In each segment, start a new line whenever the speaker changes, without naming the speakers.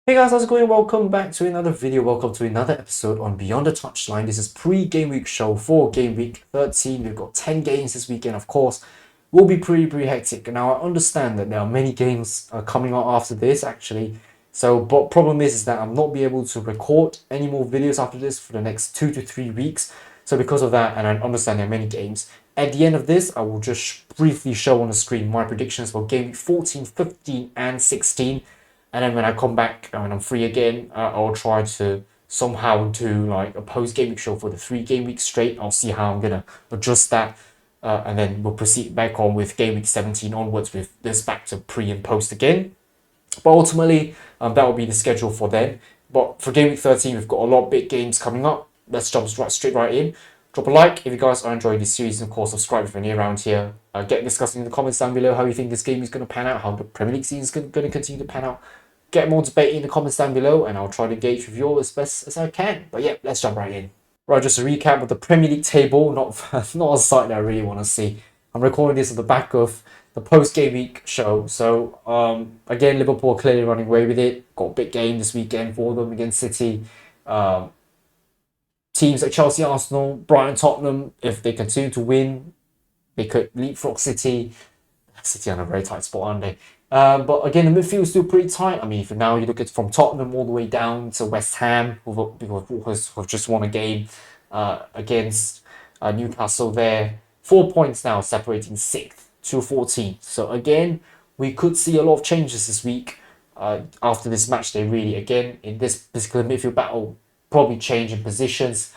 Hey guys, how's it going? Welcome back to another video. Welcome to another episode on Beyond the Touchline. This is pre-game week show for game week 13. We've got 10 games this weekend, of course. Will be pretty hectic. Now, I understand that there are many games coming out after this, actually. But problem is that I'm not be able to record any more videos after this for the next 2 to 3 weeks. So because of that, and I understand there are many games, at the end of this, I will just briefly show on the screen my predictions for game week 14, 15, and 16. And then when I come back, when I'm free again, I'll try to somehow do like a post-game week show for the 3 game weeks straight. I'll see how I'm gonna adjust that, and then we'll proceed back on with game week 17 onwards with this back to pre and post again. But ultimately, that will be the schedule for then. But for game week 13, we've got a lot of big games coming up. Let's jump straight right in. Drop a like if you guys are enjoying this series, and of course subscribe if you're new around here. Get discussing in the comments down below how you think this game is going to pan out, how the Premier League season is going to continue to pan out. Get more debate in the comments down below, and I'll try to engage with you all as best as I can. But yeah, let's jump right in. Right, just a recap of the Premier League table, not a site that I really want to see. I'm recording this on the back of the post-game week show. So again, Liverpool clearly running away with it. Got a big game this weekend for them against City. Teams like Chelsea, Arsenal, Brighton, Tottenham, if they continue to win, they could leapfrog City. City on a very tight spot, aren't they? But again, the midfield is still pretty tight. I mean, for now, you look at from Tottenham all the way down to West Ham, who've just won a game against Newcastle there. 4 points now, separating 6th to 14th. So again, we could see a lot of changes this week after this match day, really. Again, in this particular midfield battle, probably change in positions.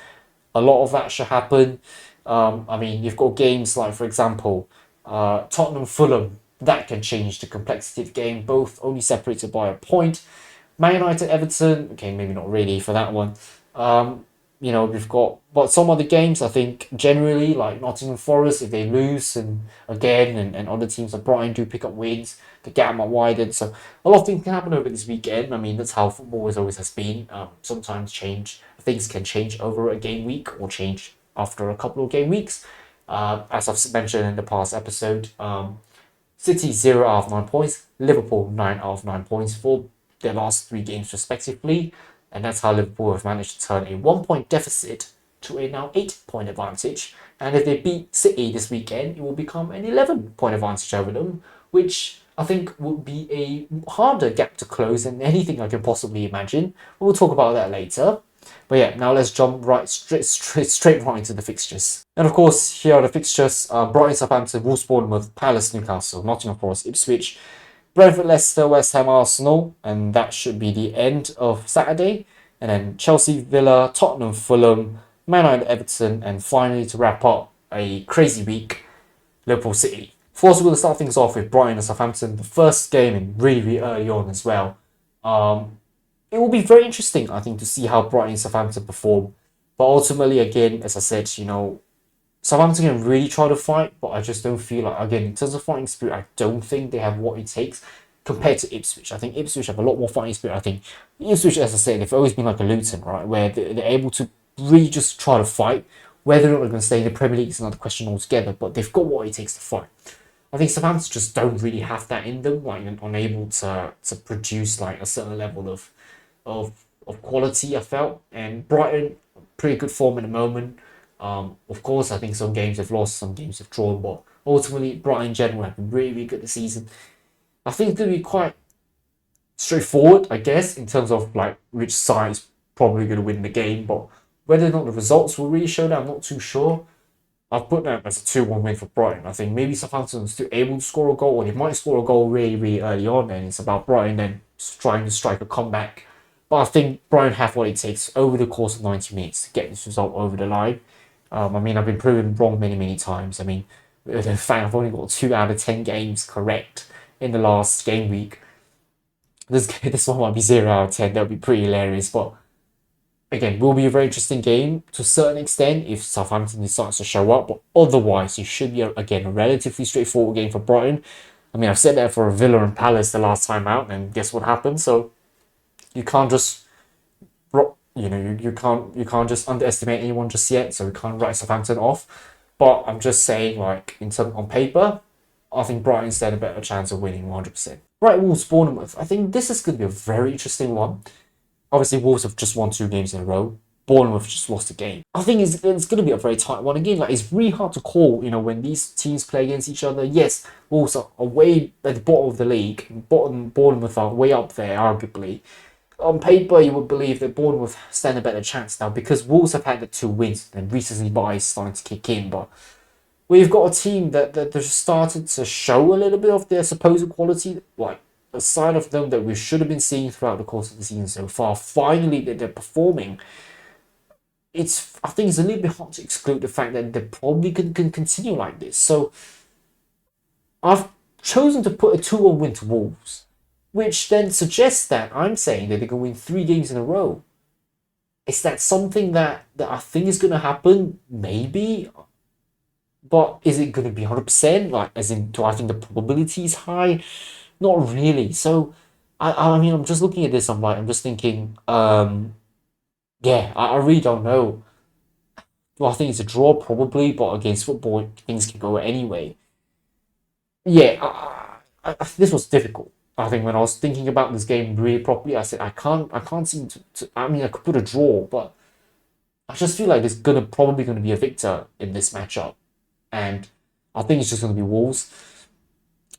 A lot of that should happen. I mean, you've got games like, for example, Tottenham Fulham, that can change the complexity of the game, both only separated by a point. Man United Everton, okay, maybe not really for that one. We've got, but some other games, I think generally, like Nottingham Forest, if they lose and other teams like Brighton do pick up wins, the gap might widen. So a lot of things can happen over this weekend. I mean, that's how football always has been. Sometimes things can change over a game week or change after a couple of game weeks. As I've mentioned in the past episode, City 0 out of 9 points, Liverpool 9 out of 9 points for their last 3 games respectively, and that's how Liverpool have managed to turn a 1 point deficit to a now 8 point advantage. And if they beat City this weekend, it will become an 11 point advantage over them, which I think would be a harder gap to close than anything I can possibly imagine. We'll talk about that later. But yeah, now let's jump straight right into the fixtures. And of course, here are the fixtures. Brighton, Southampton, Wolves, Bournemouth, Palace, Newcastle, Nottingham Forest, Ipswich, Brentford, Leicester, West Ham, Arsenal, and that should be the end of Saturday. And then Chelsea, Villa, Tottenham, Fulham, Man United, Everton, and finally to wrap up a crazy week, Liverpool City. First, we'll start things off with Brighton and Southampton, the first game and really early on as well. It will be very interesting, I think, to see how Brighton and Southampton perform. But ultimately, again, as I said, Southampton can really try to fight, but I just don't feel like, again, in terms of fighting spirit, I don't think they have what it takes compared to Ipswich. I think Ipswich have a lot more fighting spirit. I think Ipswich, as I said, they've always been like a Luton, right, where they're able to really just try to fight. Whether or not they're going to stay in the Premier League is another question altogether, but they've got what it takes to fight. I think Southampton just don't really have that in them, like unable to produce like a certain level of quality, I felt. And Brighton, pretty good form at the moment. Of course, I think some games they've lost, some games they've drawn, but ultimately, Brighton in general have been really good this season. I think it's going to be quite straightforward, I guess, in terms of like which side is probably going to win the game, but whether or not the results will really show that, I'm not too sure. I've put that as a 2-1 win for Brighton. I think maybe Southampton's still able to score a goal, or they might score a goal really early on, and it's about Brighton then trying to strike a comeback. But I think Brighton have what it takes over the course of 90 minutes to get this result over the line. I mean, I've been proven wrong many times. I mean, in fact, I've only got 2 out of 10 games correct in the last game week. This one might be 0 out of 10. That would be pretty hilarious. But again, will be a very interesting game to a certain extent if Southampton decides to show up. But otherwise, it should be, again, a relatively straightforward game for Brighton. I mean, I've said that for Villa and Palace the last time out, and guess what happened? So you can't just you can't just underestimate anyone just yet, so we can't write Southampton off. But I'm just saying, like, in terms on paper, I think Brighton stand a better chance of winning 100%. Right, Wolves Bournemouth. I think this is going to be a very interesting one. Obviously, Wolves have just won 2 games in a row. Bournemouth just lost a game. I think it's going to be a very tight one again. Like, it's really hard to call, when these teams play against each other. Yes, Wolves are way at the bottom of the league. Bournemouth are way up there, arguably. On paper, you would believe that Bournemouth stand a better chance now because Wolves have had the 2 wins and recently bias starting to kick in. But we've got a team that just started to show a little bit of their supposed quality, like a sign of them that we should have been seeing throughout the course of the season so far. Finally, that they're performing. I think it's a little bit hard to exclude the fact that they probably can continue like this. So I've chosen to put a 2-1 win to Wolves, which then suggests that I'm saying that they can win 3 games in a row. Is that something that I think is going to happen? Maybe. But is it going to be 100%? Like, as in, do I think the probability is high? Not really. So, I mean, I'm just looking at this. I'm just thinking, yeah, I really don't know. Well, I think it's a draw probably, but against football, things can go anyway. Yeah, this was difficult. I think when I was thinking about this game really properly, I said I can't seem to. I mean, I could put a draw, but I just feel like there's probably gonna be a victor in this matchup, and I think it's just gonna be Wolves.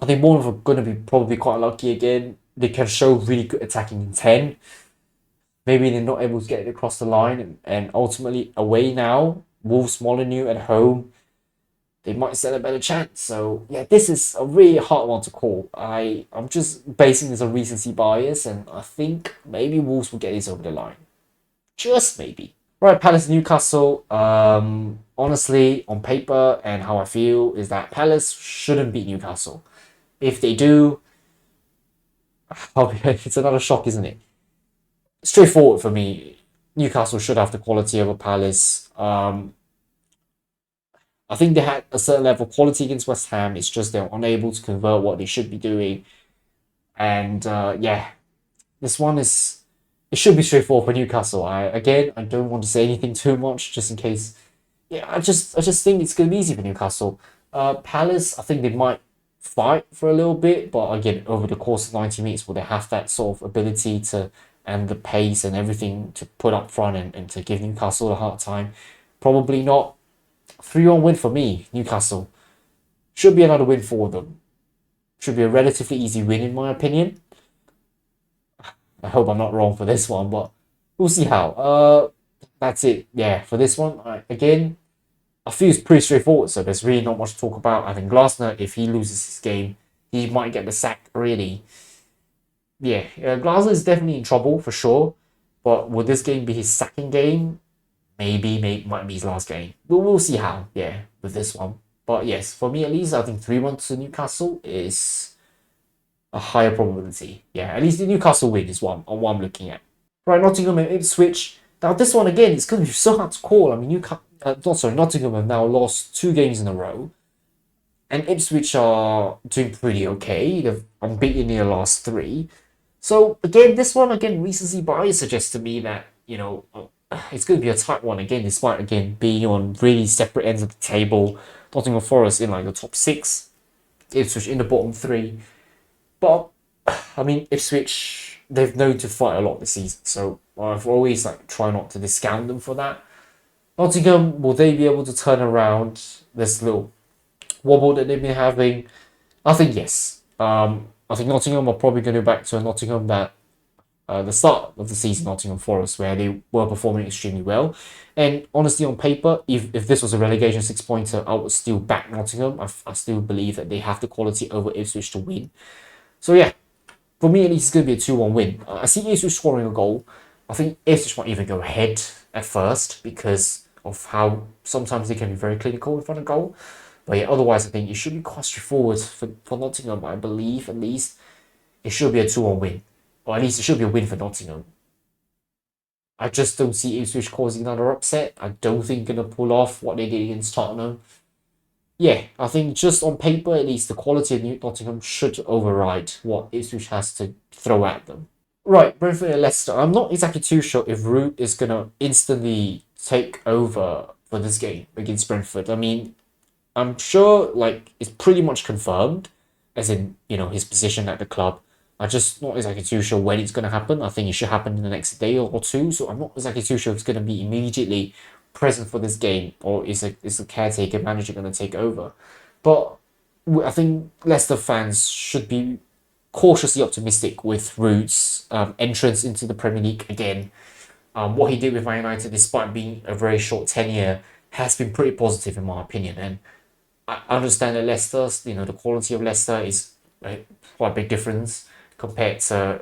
I think Bournemouth are gonna be probably quite lucky again. They can show really good attacking intent. Maybe they're not able to get it across the line, and ultimately away now, Wolves Molineux at home, they might stand a better chance. So yeah, this is a really hard one to call. I'm just basing this on recency bias, and I think maybe Wolves will get this over the line. Just maybe. Right, Palace Newcastle. Honestly, on paper and how I feel is that Palace shouldn't beat Newcastle. If they do, it's another shock, isn't it? Straightforward for me. Newcastle should have the quality over Palace. I think they had a certain level of quality against West Ham. It's just they're unable to convert what they should be doing. And yeah, this one it should be straightforward for Newcastle. I don't want to say anything too much just in case. Yeah, I just think it's gonna be easy for Newcastle. Palace, I think they might fight for a little bit, but again, over the course of 90 minutes, will they have that sort of ability to and the pace and everything to put up front and to give Newcastle a hard time? Probably not. 3-1 win for me, Newcastle. Should be another win for them. Should be a relatively easy win in my opinion. I hope I'm not wrong for this one, but we'll see how. That's it. Yeah, for this one, again, I feel it's pretty straightforward, so there's really not much to talk about. I think Glasner, if he loses this game, he might get the sack, really. Yeah, Glasner is definitely in trouble, for sure. But will this game be his second game? Maybe might be his last game. But we'll see how, yeah, with this one. But yes, for me at least, I think 3-1 to Newcastle is a higher probability. Yeah, at least the Newcastle win is what I'm looking at. Right, Nottingham and Ipswich. Now this one again, it's going to be so hard to call. I mean, Nottingham have now lost 2 games in a row, and Ipswich are doing pretty okay. They've unbeaten in their last 3. So again, this one again, recency bias suggests to me that it's going to be a tight one again, despite again being on really separate ends of the table. Nottingham Forest in like the top 6, Ipswich in the bottom 3. But I mean, Ipswich, they've known to fight a lot this season, so I've always try not to discount them for that. Nottingham, will they be able to turn around this little wobble that they've been having? I think yes. I think Nottingham are probably going to go back to a Nottingham that the start of the season, Nottingham Forest, where they were performing extremely well. And honestly, on paper, if this was a relegation 6-pointer, I would still back Nottingham. I still believe that they have the quality over Ipswich to win. So yeah, for me at least, it's going to be a 2-1 win. I see Ipswich scoring a goal. I think Ipswich might even go ahead at first because of how sometimes they can be very clinical in front of goal. But yeah, otherwise I think it should be quite straightforward for Nottingham. I believe at least it should be a 2-1 win. Or at least it should be a win for Nottingham. I just don't see Ipswich causing another upset. I don't think they're going to pull off what they did against Tottenham. Yeah, I think just on paper, at least the quality of Nottingham should override what Ipswich has to throw at them. Right, Brentford and Leicester. I'm not exactly too sure if Root is going to instantly take over for this game against Brentford. I mean, I'm sure like it's pretty much confirmed, as in his position at the club. I'm just not exactly too sure when it's going to happen. I think it should happen in the next day or two. So I'm not exactly too sure if it's going to be immediately present for this game, or is the caretaker manager going to take over. But I think Leicester fans should be cautiously optimistic with Ruud's entrance into the Premier League again. What he did with Man United, despite being a very short tenure, has been pretty positive in my opinion. And I understand that Leicester's, the quality of Leicester is quite a big difference compared to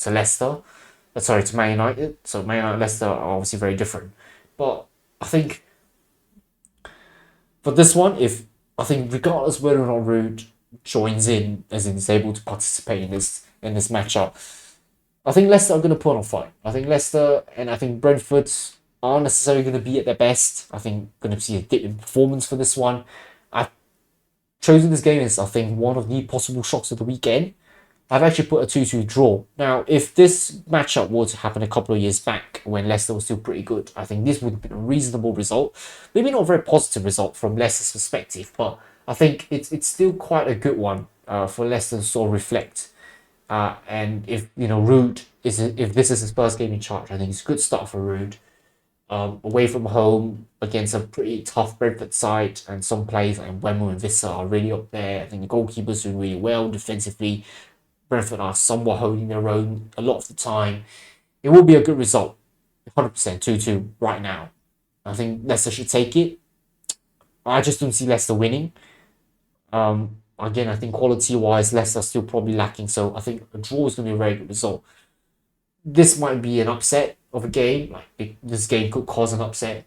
Leicester. Sorry, to Man United. So Man United and Leicester are obviously very different. But I think for this one, if I think regardless whether or not Ruud joins in, as in is able to participate in this matchup, I think Leicester are going to put on a fight. I think Leicester and I think Brentford aren't necessarily going to be at their best. I think going to see a dip in performance for this one. I've chosen this game as I think one of the possible shocks of the weekend. I've actually put a 2-2 draw. Now, if this matchup were to happen a couple of years back when Leicester was still pretty good, I think this would have been a reasonable result. Maybe not a very positive result from Leicester's perspective, but I think it's still quite a good one for Leicester to sort of reflect. And if Ruud if this is his first game in charge, I think it's a good start for Ruud. Away from home against a pretty tough Brentford side, and some players like Wemu and Vissa are really up there. I think the goalkeeper's doing really well defensively. Brentford are somewhat holding their own a lot of the time. It will be a good result. 100% 2-2 right now. I think Leicester should take it. I just don't see Leicester winning. Again, I think quality-wise, Leicester still probably lacking. So I think a draw is going to be a very good result. This might be an upset of a game. This game could cause an upset.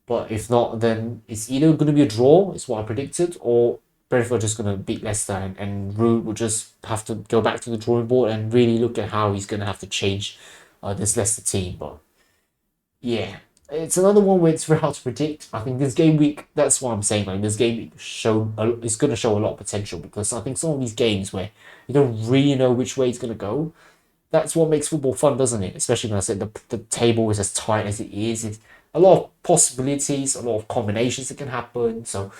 But if not, then it's either going to be a draw, is what I predicted, or Brentford just going to beat Leicester, and Ruud will just have to go back to the drawing board and really look at how he's going to have to change this Leicester team. But yeah, it's another one where it's very hard to predict. I think this game week, that's what I'm saying. Like this game week is going to show a lot of potential, because I think some of these games where you don't really know which way it's going to go, that's what makes football fun, doesn't it? Especially when I said the table is as tight as it is. It's a lot of possibilities, a lot of combinations that can happen. So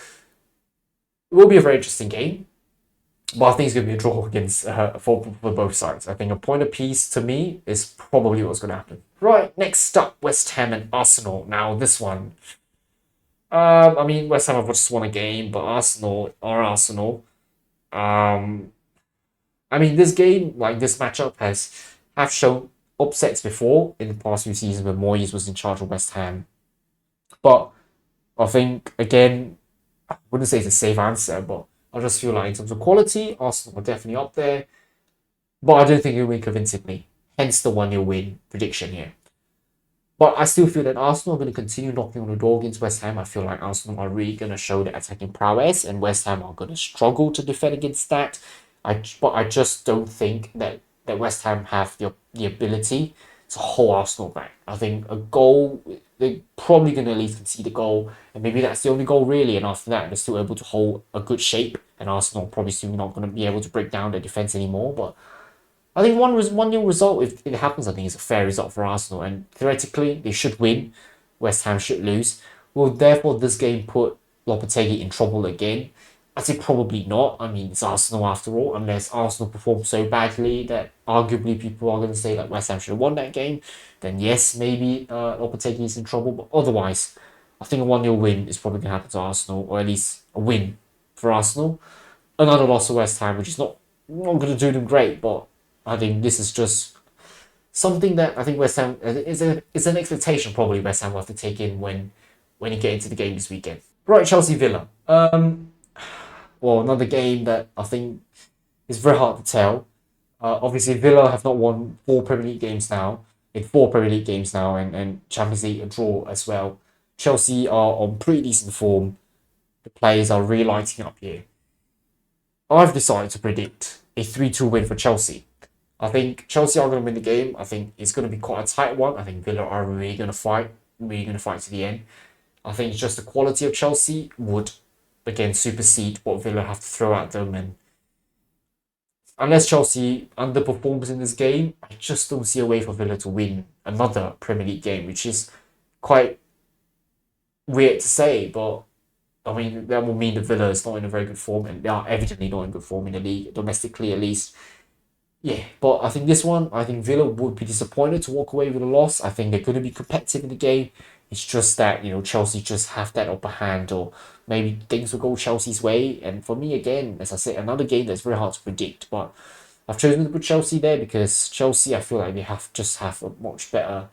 it will be a very interesting game. But I think it's going to be a draw against for both sides. I think a point apiece to me is probably what's going to happen. Right, next up, West Ham and Arsenal. Now this one, I mean West Ham have just won a game, but Arsenal are Arsenal. Um, I mean this game, like this matchup, have shown upsets before in the past few seasons when Moyes was in charge of West Ham. But I think again, I wouldn't say it's a safe answer, but I just feel like in terms of quality, Arsenal are definitely up there. But I don't think he'll win convincingly. Hence the 1-0 win prediction here. But I still feel that Arsenal are going to continue knocking on the door against West Ham. I feel like Arsenal are really going to show their attacking prowess, and West Ham are going to struggle to defend against that. But I just don't think that West Ham have the ability to hold Arsenal back. I think a goal, they're probably going to at least concede a goal, and maybe that's the only goal really. And after that, they're still able to hold a good shape, and Arsenal probably still not going to be able to break down their defense anymore. But I think 1-0 result, if it happens, I think is a fair result for Arsenal, and theoretically they should win. West Ham should lose. Will therefore this game put Lopetegui in trouble again? I'd say probably not. I mean, it's Arsenal after all, unless Arsenal perform so badly that arguably people are going to say that West Ham should have won that game. Then yes, maybe Lopetegui is in trouble. But otherwise, I think a 1-0 win is probably going to happen to Arsenal, or at least a win for Arsenal. Another loss to West Ham, which is not going to do them great, but I think this is just something that I think West Ham is an expectation probably West Ham will have to take in when you get into the game this weekend. Right, Chelsea Villa. Well, another game that I think is very hard to tell. Obviously, Villa have not won 4 Premier League games now, and Champions League a draw as well. Chelsea are on pretty decent form. The players are really lighting up here. I've decided to predict a 3-2 win for Chelsea. I think Chelsea are going to win the game. I think it's going to be quite a tight one. I think Villa are really going to fight to the end. I think it's just the quality of Chelsea would, again, supersede what Villa have to throw at them. And unless Chelsea underperforms in this game, I just don't see a way for Villa to win another Premier League game, which is quite weird to say, but I mean, that will mean the Villa is not in a very good form, and they are evidently not in good form in the league, domestically at least. Yeah, but I think this one, I think Villa would be disappointed to walk away with a loss. I think they're going to be competitive in the game. It's just that, Chelsea just have that upper hand, or maybe things will go Chelsea's way. And for me, again, as I said, another game that's very hard to predict. But I've chosen to put Chelsea there because Chelsea, I feel like they have a much better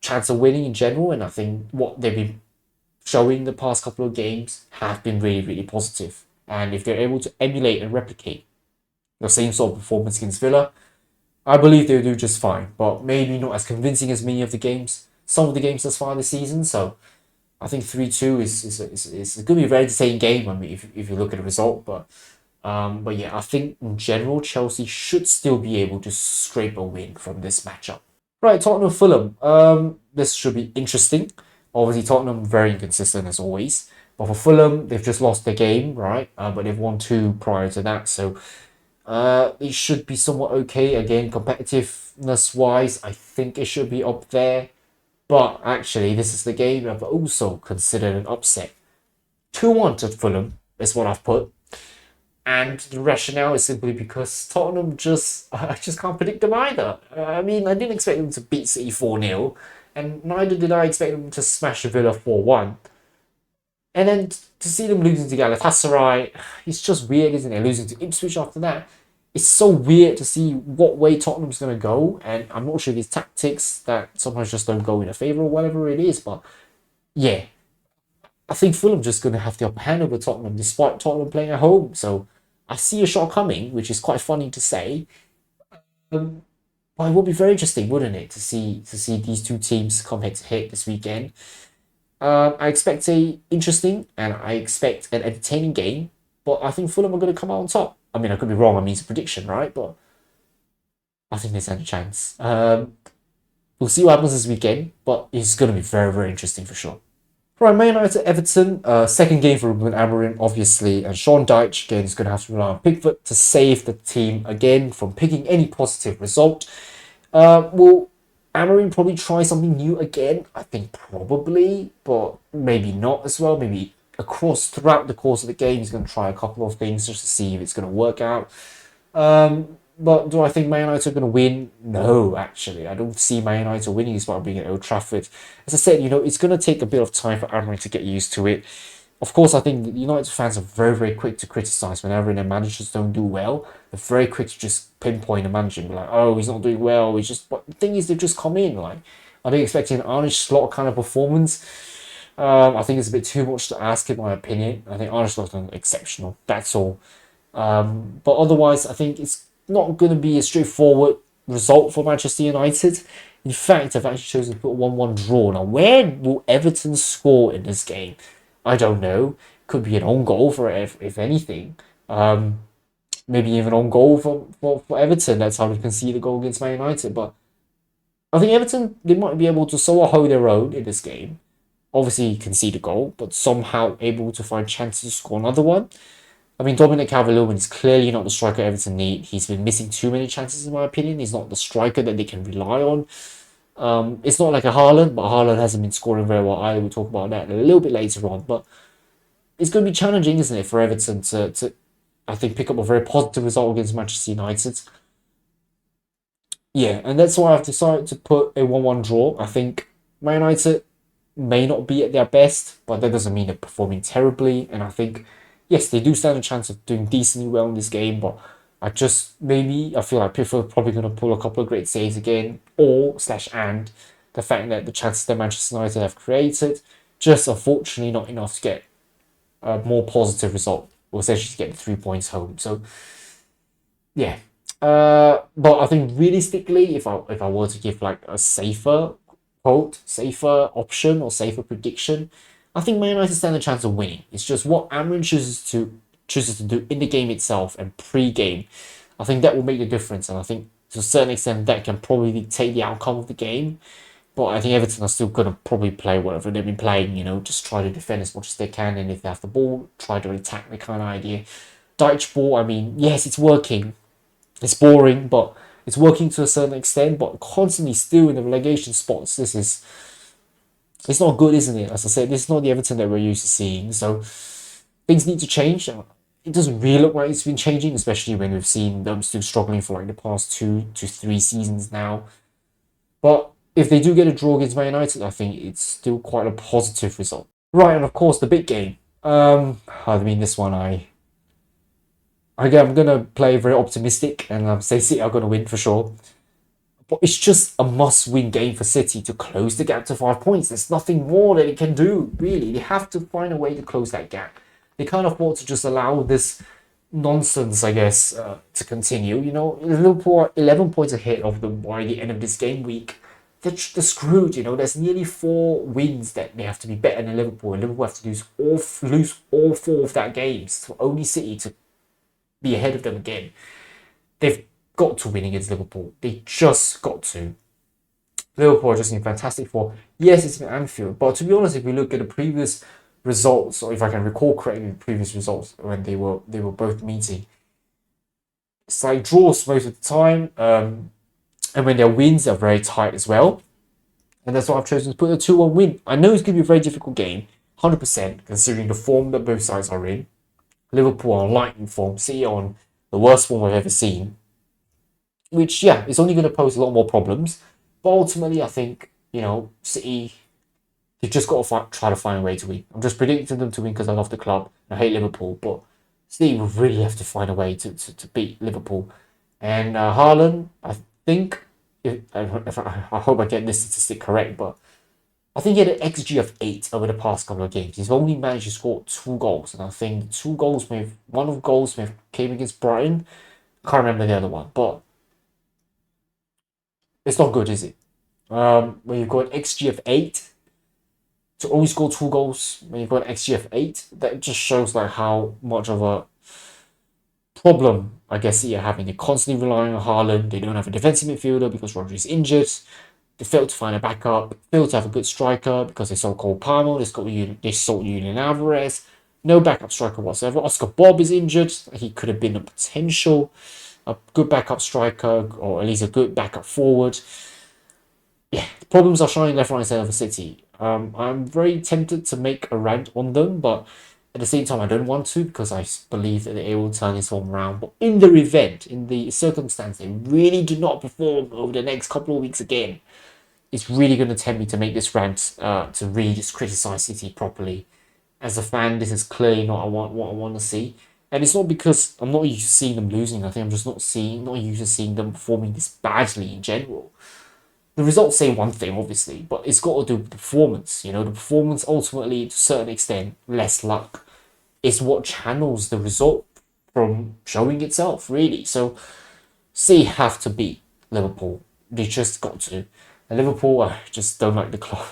chance of winning in general. And I think what they've been showing the past couple of games have been really, really positive. And if they're able to emulate and replicate the same sort of performance against Villa, I believe they'll do just fine, but maybe not as convincing as many of the games, some of the games thus far this season. So I think 3-2 is going to be a very entertaining game. I mean, if you look at the result, but yeah, I think in general Chelsea should still be able to scrape a win from this matchup. Right, Tottenham Fulham. This should be interesting. Obviously, Tottenham very inconsistent as always, but for Fulham, they've just lost their game, right? But they've won two prior to that, so it should be somewhat okay. Again, competitiveness wise, I think it should be up there. But actually, this is the game I've also considered an upset. 2-1 to Fulham is what I've put. And the rationale is simply because Tottenham I just can't predict them either. I mean, I didn't expect them to beat City 4-0, and neither did I expect them to smash Villa 4-1. And then to see them losing to Galatasaray, it's just weird, isn't it? Losing to Ipswich after that. It's so weird to see what way Tottenham's going to go. And I'm not sure if it's tactics that sometimes just don't go in their favour or whatever it is. But yeah, I think Fulham just going to have the upper hand over Tottenham despite Tottenham playing at home. So I see a shot coming, which is quite funny to say. But it would be very interesting, wouldn't it, to see these two teams come head to head this weekend. I expect a interesting and I expect an entertaining game, but I think Fulham are going to come out on top. I mean, I could be wrong. I mean, it's a prediction, right? But I think they stand a chance. We'll see what happens this weekend, but it's going to be very, very interesting for sure. Right, Man United Everton, second game for Ruben Amorim, obviously, and Sean Dyche again is going to have to rely on Pickford to save the team again from picking any positive result. Will Amorim probably try something new again? I think probably, but maybe not as well. Maybe throughout the course of the game, he's going to try a couple of things just to see if it's going to work out. But do I think Man United are going to win? No, actually. I don't see Man United winning despite being at Old Trafford. As I said, it's going to take a bit of time for Amorim to get used to it. Of course, I think United fans are very, very quick to criticise whenever their managers don't do well. They're very quick to just pinpoint the manager and be like, oh, he's not doing well. But the thing is, they've just come in. Like, are they expecting an Arne Slot kind of performance? I think it's a bit too much to ask, in my opinion. I think Arne Slot's done exceptional. That's all. But otherwise, I think it's not going to be a straightforward result for Manchester United. In fact, I've actually chosen to put a 1-1 draw. Now, where will Everton score in this game? I don't know. Could be an own goal for if anything. Maybe even on goal for Everton. That's how they concede a goal against Man United. But I think Everton, they might be able to somewhat hold their own in this game. Obviously concede a goal, but somehow able to find chances to score another one. I mean, Dominic Calvert-Lewin is clearly not the striker Everton need. He's been missing too many chances, in my opinion. He's not the striker that they can rely on. It's not like a Haaland, but Haaland hasn't been scoring very well either. We'll talk about that a little bit later on. But it's going to be challenging, isn't it, for Everton to I think, pick up a very positive result against Manchester United. Yeah, and that's why I've decided to put a 1-1 draw. I think Man United may not be at their best, but that doesn't mean they're performing terribly. And I think, yes, they do stand a chance of doing decently well in this game, but I feel like Pickford probably going to pull a couple of great saves again, and the fact that the chances that Manchester United have created, just unfortunately not enough to get a more positive result, or essentially to get the 3 points home. So, yeah. But I think realistically, if I were to give like a safer option or safer prediction, I think Man United stand a chance of winning. It's just what Amorim chooses to do in the game itself and pre-game. I think that will make the difference, and I think to a certain extent that can probably dictate the outcome of the game. But I think Everton are still going to probably play whatever they've been playing, just try to defend as much as they can, and if they have the ball, try to attack, the kind of idea. Dyche ball, I mean, yes, it's working. It's boring, but it's working to a certain extent, but constantly still in the relegation spots. This is It's not good, isn't it? As I said, this is not the Everton that we're used to seeing. So things need to change. It doesn't really look like it's been changing, especially when we've seen them still struggling for like the past 2 to 3 seasons now. But if they do get a draw against Man United, I think it's still quite a positive result. Right, and of course the big game. I mean this one I'm gonna play very optimistic and say City are gonna win for sure. But it's just a must-win game for City to close the gap to 5 points. There's nothing more that it can do, really. They have to find a way to close that gap. They can't afford to just allow this nonsense, I guess, to continue. You know, Liverpool are 11 points ahead of them by the end of this game week. They're screwed, you know. There's nearly 4 wins that they have to be better than Liverpool, and Liverpool have to lose all 4 of that games for only City to be ahead of them again. They've got to win against Liverpool. They just got to. Liverpool are just in fantastic form. Yes, it's in Anfield, but to be honest, if we look at the previous results, or if I can recall correctly, the previous results when they were both meeting, it's like draws most of the time, and when their wins are very tight as well. And that's why I've chosen to put a 2-1 win. I know it's going to be a very difficult game, 100%, considering the form that both sides are in. Liverpool are on lightning form, City on the worst form I've ever seen. Which, yeah, it's only going to pose a lot more problems. But ultimately, I think, you know, City, they've just got to try to find a way to win. I'm just predicting them to win because I love the club. I hate Liverpool, but City will really have to find a way to beat Liverpool. And Haaland, I think, I hope I get this statistic correct, but I think he had an XG of 8 over the past couple of games. He's only managed to score 2 goals, and I think one of the goals came against Brighton. I can't remember the other one, but it's not good, is it? When you've got an XG of 8 to only score 2 goals, when you've got an XG of 8, that just shows like how much of a problem I guess you're having. They're constantly relying on Haaland. They don't have a defensive midfielder because Rodri's injured. They failed to find a backup. Failed to have a good striker because they sold Cole Palmer. They sold Julian Alvarez. No backup striker whatsoever. Oscar Bob is injured. He could have been a good backup striker, or at least a good backup forward. Yeah, the problems are showing left, right, and centre for City. I'm very tempted to make a rant on them, but at the same time, I don't want to because I believe that they will turn this form around. But in the event, in the circumstance, they really do not perform over the next couple of weeks again, it's really going to tempt me to make this rant to really just criticise City properly. As a fan, this is clearly not what I want to see. And it's not because I'm not used to seeing them losing. I think I'm just not used to seeing them performing this badly in general. The results say one thing, obviously, but it's got to do with the performance. You know, the performance ultimately, to a certain extent, less luck, is what channels the result from showing itself, really. So, City have to beat Liverpool. They just got to. And Liverpool, I just don't like the club.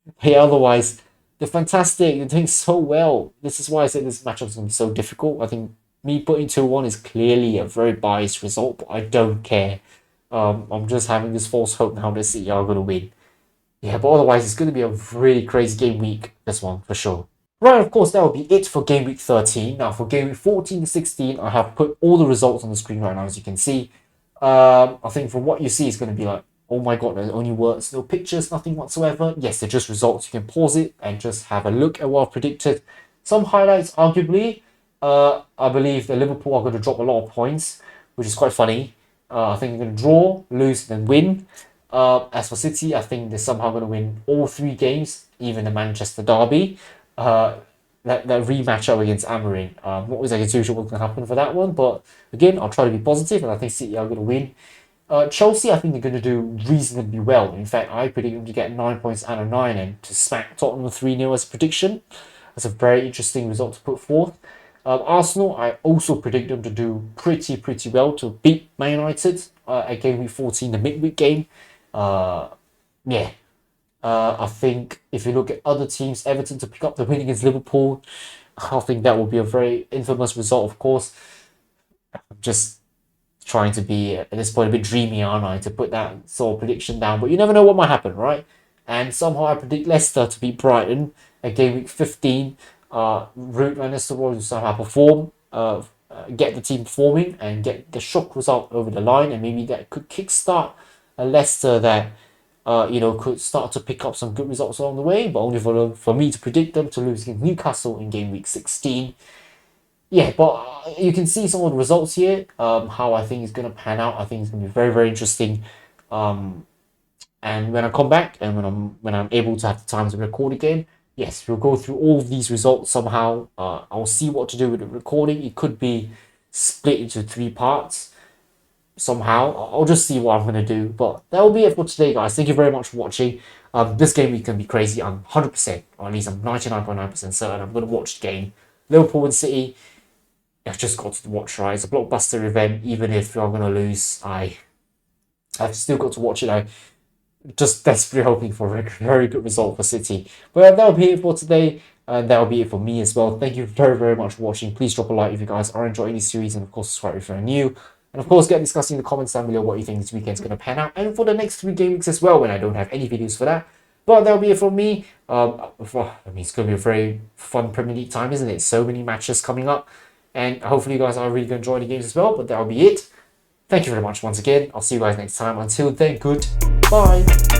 But yeah, otherwise, they're fantastic. They're doing so well. This is why I said this matchup is going to be so difficult. I think me putting 2-1 is clearly a very biased result, but I don't care. I'm just having this false hope now that City are going to win. Yeah, but otherwise, it's going to be a really crazy game week, this one, for sure. Right, of course, that will be it for Game Week 13. Now, for Game Week 14 to 16, I have put all the results on the screen right now, as you can see. I think from what you see, it's going to be like, oh my god, there's only words, no pictures, nothing whatsoever. Yes, they're just results. You can pause it and just have a look at what I've predicted. Some highlights, arguably. I believe that Liverpool are going to drop a lot of points, which is quite funny. I think they're going to draw, lose, then win. As for City, I think they're somehow going to win all 3 games, even the Manchester derby. That rematch up against Amorim. Not exactly too sure what's going to happen for that one, but again, I'll try to be positive, and I think City are going to win. Chelsea, I think they're going to do reasonably well. In fact, I predict them to get 9 points out of 9 and to smack Tottenham 3-0 as a prediction. That's a very interesting result to put forth. Arsenal, I also predict them to do pretty well to beat Man United at Game Week 14, the midweek game. Yeah. I think if you look at other teams, Everton to pick up the win against Liverpool, I think that will be a very infamous result, of course. I'm just trying to be, at this point, a bit dreamy, aren't I, to put that sort of prediction down. But you never know what might happen, right? And somehow I predict Leicester to beat Brighton at Game Week 15. Ruud van Nistelrooy will somehow perform, get the team performing, and get the shock result over the line. And maybe that could kickstart a Leicester that could start to pick up some good results along the way, but only for me to predict them to lose against Newcastle in game week 16. Yeah, but you can see some of the results here, how I think it's going to pan out. I think it's going to be very, very interesting. And when I come back and when I'm able to have the time to record again, yes, we'll go through all of these results somehow. I'll see what to do with the recording. It could be split into 3 parts somehow. I'll just see what I'm going to do. But that will be it for today, guys. Thank you very much for watching. This game week can be crazy. I'm 100%, or at least I'm 99.9% certain I'm going to watch the game. Liverpool and City. I've just got to watch, right? It's a blockbuster event. Even if I'm going to lose, I've still got to watch it. I just desperately hoping for a very good result for City. But that'll be it for today. And that'll be it for me as well. Thank you very, very much for watching. Please drop a like if you guys are enjoying this series. And of course, subscribe if you're new. And of course, get discussing in the comments down below what you think this weekend's going to pan out. And for the next 3 game weeks as well, when I don't have any videos for that. But that'll be it from me. I mean, it's going to be a very fun Premier League time, isn't it? So many matches coming up. And hopefully you guys are really going to enjoy the games as well. But that'll be it. Thank you very much once again. I'll see you guys next time. Until then, goodbye.